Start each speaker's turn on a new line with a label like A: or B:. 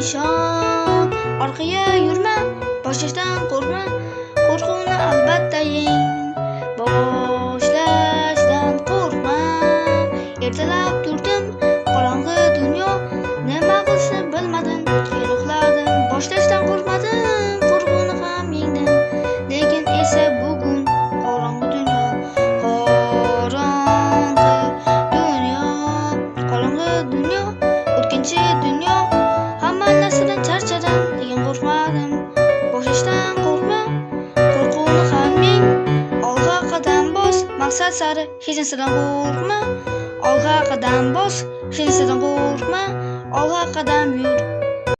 A: nishon. Orqaga yurma, boshlashdan qo'rqma, qo'rquvni albatta yeng. Boshlashdan qo'rqma. Ertalab turdim, qorong'i dunyo, nima qilishni bilmadim, keyin uxladim. Boshlashdan qo'rqmadim, qo'rquvni ham yengdim. Lekin esa bugun qorong'i dunyo, o'tkinchi dunyo, hamma narsadan charchadim, lekin qo'rqmadim. Boshlashdan qo'rqma, qo'rquvni ham yeng. Olg'a qadam bos, maqsad sari, hech narsadan qo'rqma. Olg'a qadam bos, hech narsadan qo'rqma. Olg'a qadam yur.